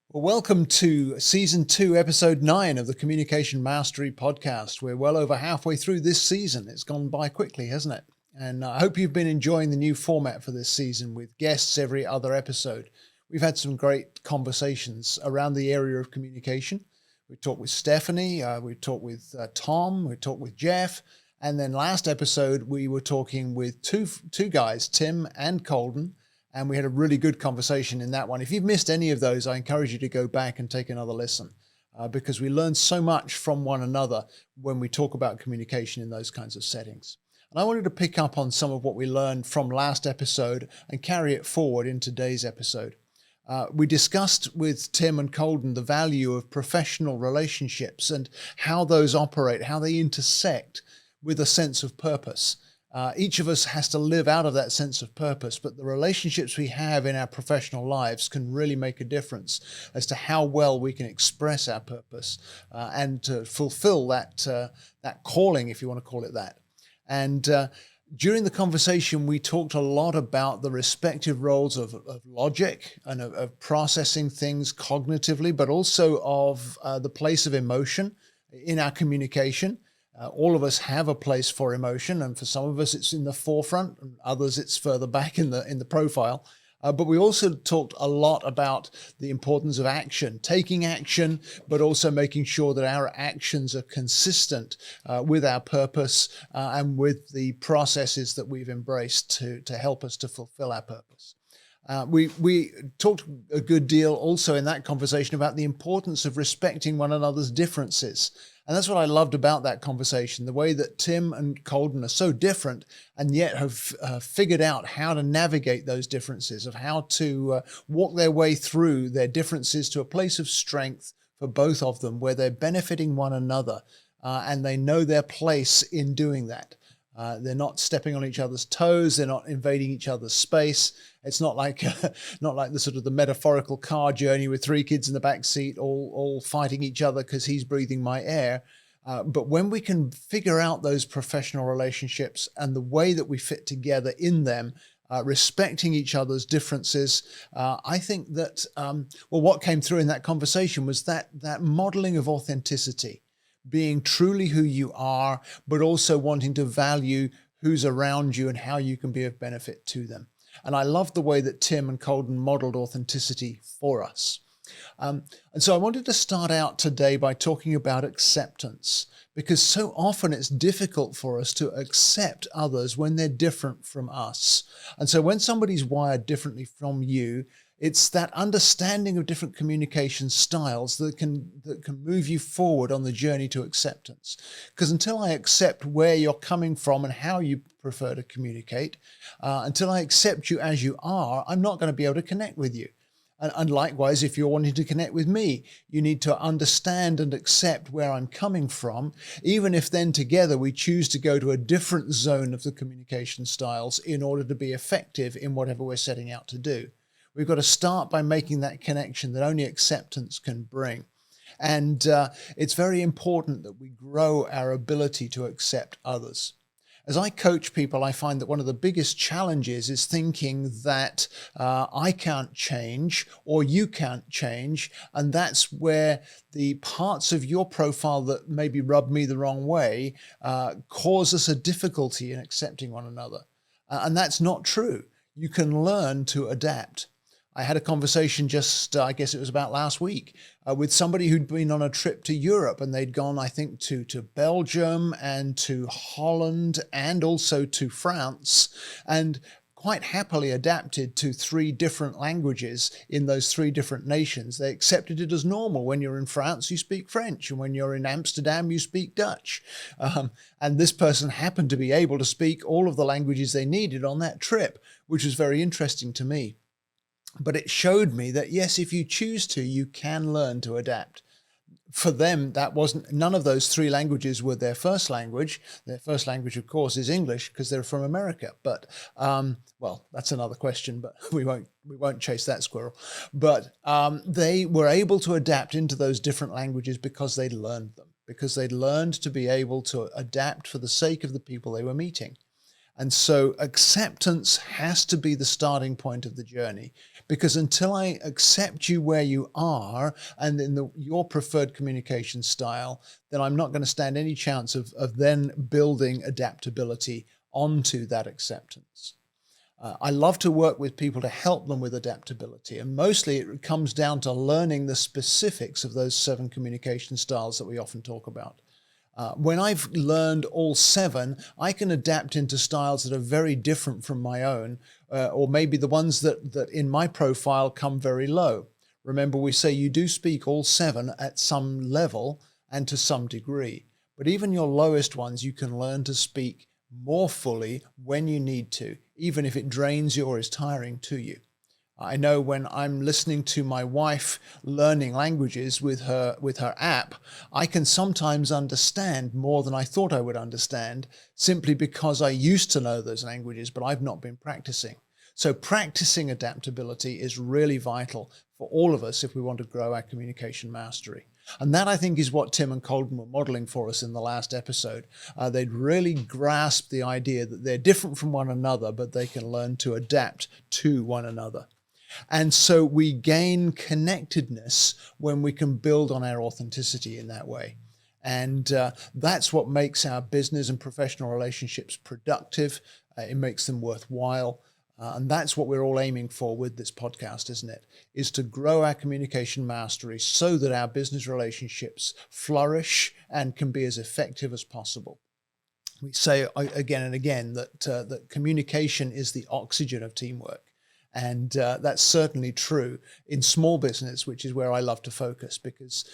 Well, welcome to Season 2, Episode 9 of the Communication Mastery Podcast. We're well over halfway through this season. It's gone by quickly, hasn't it? And I hope you've been enjoying the new format for this season with guests every other episode. We've had some great conversations around the area of communication. We talked with Stephanie, we talked with Tom, we talked with Jeff. And then last episode, we were talking with two guys, Tim and Colden. And we had a really good conversation in that one. If you've missed any of those, I encourage you to go back and take another listen because we learn so much from one another when we talk about communication in those kinds of settings. And I wanted to pick up on some of what we learned from last episode and carry it forward in today's episode. We discussed with Tim and Colden the value of professional relationships and how those operate, how they intersect with a sense of purpose. Each of us has to live out of that sense of purpose, but the relationships we have in our professional lives can really make a difference as to how well we can express our purpose and to fulfill that calling, if you want to call it that. And during the conversation, we talked a lot about the respective roles of logic and of processing things cognitively, but also of the place of emotion in our communication. All of us have a place for emotion, and for some of us it's in the forefront, and others it's further back in the profile. But we also talked a lot about the importance of action, taking action, but also making sure that our actions are consistent with our purpose and with the processes that we've embraced to help us to fulfill our purpose. We talked a good deal also in that conversation about the importance of respecting one another's differences. And that's what I loved about that conversation, the way that Tim and Colden are so different and yet have figured out how to navigate those differences, of how to walk their way through their differences to a place of strength for both of them, where they're benefiting one another and they know their place in doing that. They're not stepping on each other's toes. They're not invading each other's space. It's not like the sort of the metaphorical car journey with three kids in the back seat, all fighting each other because he's breathing my air. But when we can figure out those professional relationships and the way that we fit together in them, respecting each other's differences, I think that what came through in that conversation was that modeling of authenticity. Being truly who you are, but also wanting to value who's around you and how you can be of benefit to them. And I love the way that Tim and Colden modeled authenticity for us. And so I wanted to start out today by talking about acceptance, because so often it's difficult for us to accept others when they're different from us. And so when somebody's wired differently from you, it's that understanding of different communication styles that can move you forward on the journey to acceptance. Because until I accept where you're coming from and how you prefer to communicate, until I accept you as you are, I'm not going to be able to connect with you. And likewise, if you're wanting to connect with me, you need to understand and accept where I'm coming from, even if then together we choose to go to a different zone of the communication styles in order to be effective in whatever we're setting out to do. We've got to start by making that connection that only acceptance can bring. And it's very important that we grow our ability to accept others. As I coach people, I find that one of the biggest challenges is thinking that I can't change or you can't change. And that's where the parts of your profile that maybe rub me the wrong way cause us a difficulty in accepting one another. And that's not true. You can learn to adapt. I had a conversation I guess it was about last week, with somebody who'd been on a trip to Europe, and they'd gone, I think, to Belgium and to Holland and also to France, and quite happily adapted to 3 different languages in those 3 different nations. They accepted it as normal. When you're in France, you speak French, and when you're in Amsterdam, you speak Dutch. And this person happened to be able to speak all of the languages they needed on that trip, which was very interesting to me. But it showed me that, yes, if you choose to, you can learn to adapt. For them, none of those 3 languages were their first language. Their first language, of course, is English because they're from America. But, that's another question, but we won't chase that squirrel. But they were able to adapt into those different languages because they'd learned them, because they'd learned to be able to adapt for the sake of the people they were meeting. And so acceptance has to be the starting point of the journey, because until I accept you where you are and in your preferred communication style, then I'm not going to stand any chance of then building adaptability onto that acceptance. I love to work with people to help them with adaptability. And mostly it comes down to learning the specifics of those 7 communication styles that we often talk about. When I've learned all 7, I can adapt into styles that are very different from my own, or maybe the ones that in my profile come very low. Remember, we say you do speak all 7 at some level and to some degree, but even your lowest ones, you can learn to speak more fully when you need to, even if it drains you or is tiring to you. I know when I'm listening to my wife learning languages with her app, I can sometimes understand more than I thought I would understand, simply because I used to know those languages, but I've not been practicing. So practicing adaptability is really vital for all of us if we want to grow our communication mastery. And that, I think, is what Tim and Colden were modeling for us in the last episode. They'd really grasped the idea that they're different from one another, but they can learn to adapt to one another. And so we gain connectedness when we can build on our authenticity in that way. And that's what makes our business and professional relationships productive. It makes them worthwhile. And that's what we're all aiming for with this podcast, isn't it? Is to grow our communication mastery so that our business relationships flourish and can be as effective as possible. We say again and again that communication is the oxygen of teamwork. And that's certainly true in small business, which is where I love to focus, because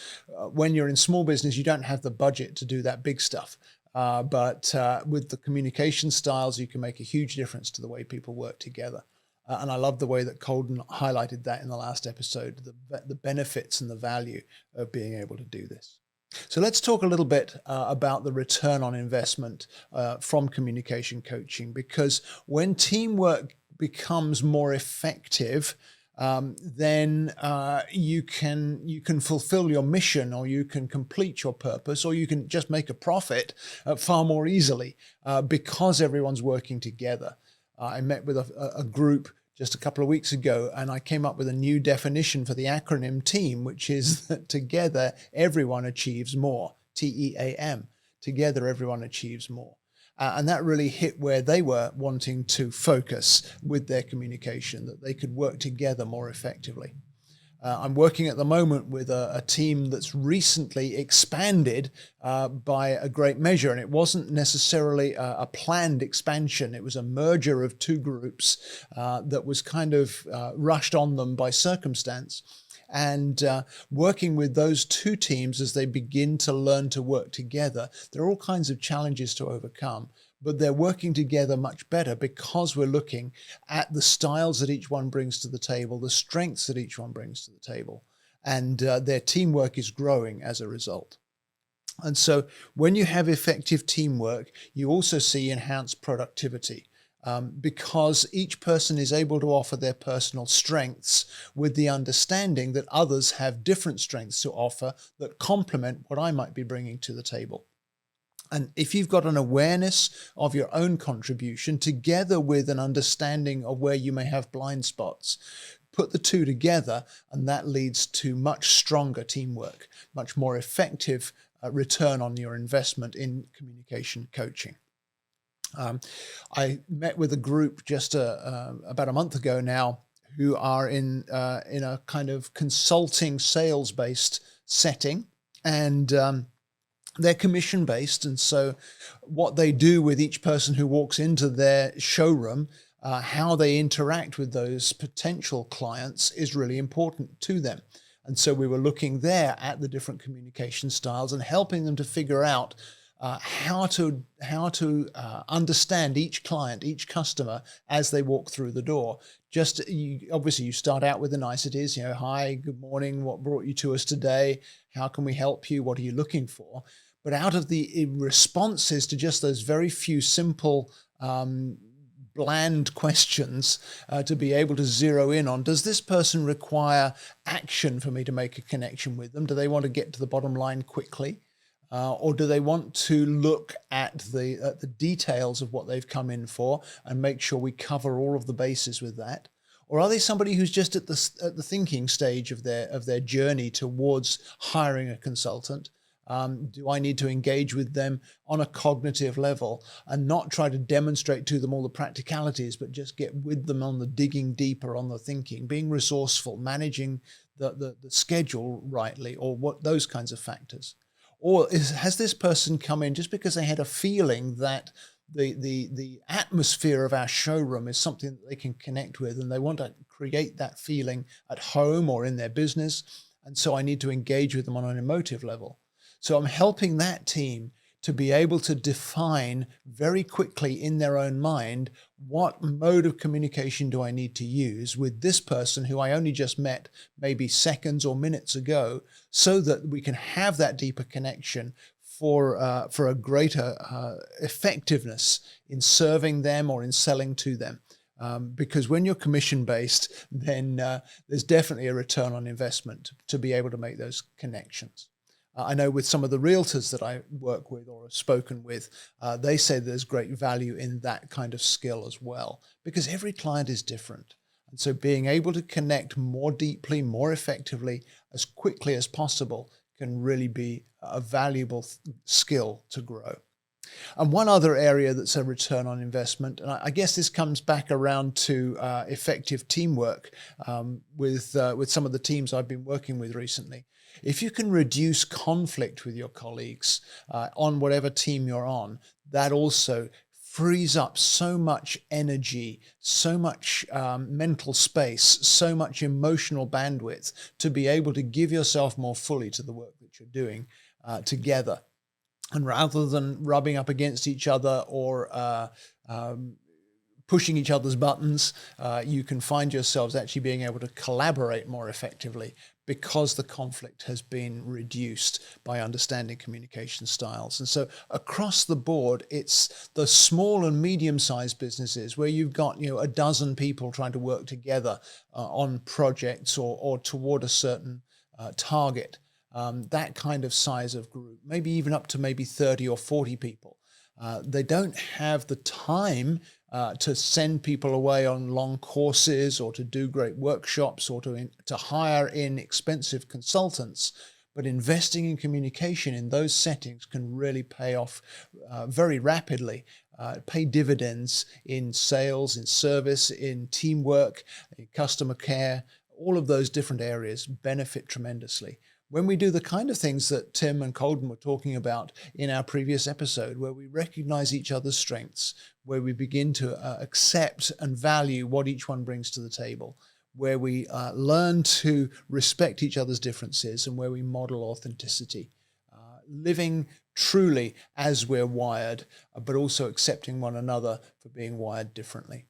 when you're in small business, you don't have the budget to do that big stuff. But with the communication styles, you can make a huge difference to the way people work together. And I love the way that Colden highlighted that in the last episode, the benefits and the value of being able to do this. So let's talk a little bit about the return on investment from communication coaching, because when teamwork becomes more effective, then you can fulfill your mission, or you can complete your purpose, or you can just make a profit far more easily because everyone's working together. I met with a group just a couple of weeks ago, and I came up with a new definition for the acronym TEAM, which is that together everyone achieves more. TEAM. Together everyone achieves more. And that really hit where they were wanting to focus with their communication, that they could work together more effectively. I'm working at the moment with a team that's recently expanded by a great measure, and it wasn't necessarily a planned expansion. It was a merger of 2 groups that was kind of rushed on them by circumstance. And working with those 2 teams as they begin to learn to work together, there are all kinds of challenges to overcome, but they're working together much better because we're looking at the styles that each one brings to the table, the strengths that each one brings to the table, and their teamwork is growing as a result. And so when you have effective teamwork, you also see enhanced productivity. Because each person is able to offer their personal strengths with the understanding that others have different strengths to offer that complement what I might be bringing to the table. And if you've got an awareness of your own contribution together with an understanding of where you may have blind spots, put the 2 together, and that leads to much stronger teamwork, much more effective return on your investment in communication coaching. I met with a group just about a month ago now who are in a kind of consulting sales-based setting, and they're commission-based. And so what they do with each person who walks into their showroom, how they interact with those potential clients is really important to them. And so we were looking there at the different communication styles and helping them to figure out how to understand each client, each customer as they walk through the door. Obviously you start out with the niceties, hi, good morning, what brought you to us today? How can we help you? What are you looking for? But out of the responses to just those very few simple, bland questions to be able to zero in on, does this person require action for me to make a connection with them? Do they want to get to the bottom line quickly? or do they want to look at the details of what they've come in for and make sure we cover all of the bases with that? Or are they somebody who's just at the thinking stage of their journey towards hiring a consultant? Do I need to engage with them on a cognitive level and not try to demonstrate to them all the practicalities, but just get with them on the digging deeper on the thinking, being resourceful, managing the schedule rightly, or what those kinds of factors? Or has this person come in just because they had a feeling that the atmosphere of our showroom is something that they can connect with, and they want to create that feeling at home or in their business, and so I need to engage with them on an emotive level? So I'm helping that team to be able to define very quickly in their own mind, what mode of communication do I need to use with this person who I only just met maybe seconds or minutes ago, so that we can have that deeper connection for a greater effectiveness in serving them or in selling to them. Because when you're commission-based, then there's definitely a return on investment to be able to make those connections. I know with some of the realtors that I work with or have spoken with, they say there's great value in that kind of skill as well, because every client is different. And so being able to connect more deeply, more effectively, as quickly as possible can really be a valuable skill to grow. And one other area that's a return on investment, and I guess this comes back around to effective teamwork with some of the teams I've been working with recently. If you can reduce conflict with your colleagues on whatever team you're on, that also frees up so much energy, so much mental space, so much emotional bandwidth to be able to give yourself more fully to the work that you're doing together. And rather than rubbing up against each other or pushing each other's buttons, you can find yourselves actually being able to collaborate more effectively, because the conflict has been reduced by understanding communication styles. And so across the board, it's the small and medium-sized businesses where you've got a dozen people trying to work together on projects or toward a certain target. That kind of size of group, maybe even up to maybe 30 or 40 people. They don't have the time to send people away on long courses or to do great workshops or to hire in expensive consultants. But investing in communication in those settings can really pay off very rapidly, pay dividends in sales, in service, in teamwork, in customer care. All of those different areas benefit tremendously when we do the kind of things that Tim and Colden were talking about in our previous episode, where we recognize each other's strengths, where we begin to accept and value what each one brings to the table, where we learn to respect each other's differences, and where we model authenticity, living truly as we're wired, but also accepting one another for being wired differently.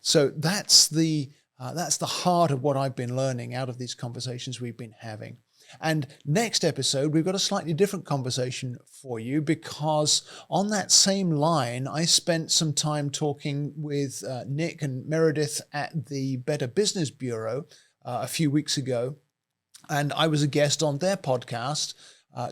So that's the heart of what I've been learning out of these conversations we've been having. And next episode, we've got a slightly different conversation for you, because on that same line, I spent some time talking with Nick and Meredith at the Better Business Bureau a few weeks ago. And I was a guest on their podcast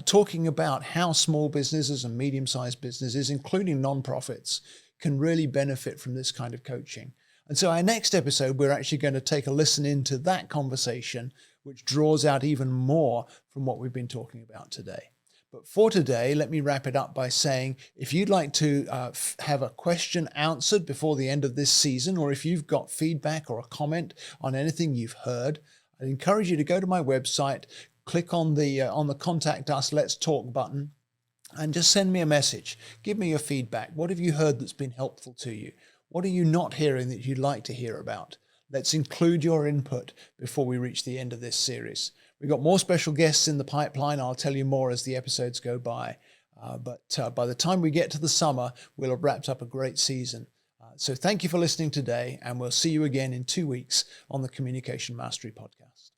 talking about how small businesses and medium-sized businesses, including nonprofits, can really benefit from this kind of coaching. And so our next episode, we're actually going to take a listen into that conversation, which draws out even more from what we've been talking about today. But for today, let me wrap it up by saying, if you'd like to have a question answered before the end of this season, or if you've got feedback or a comment on anything you've heard, I'd encourage you to go to my website, click on the Contact Us, Let's Talk button, and just send me a message. Give me your feedback. What have you heard that's been helpful to you? What are you not hearing that you'd like to hear about? Let's include your input before we reach the end of this series. We've got more special guests in the pipeline. I'll tell you more as the episodes go by. But by the time we get to the summer, we'll have wrapped up a great season. So thank you for listening today, and we'll see you again in 2 weeks on the Communication Mastery Podcast.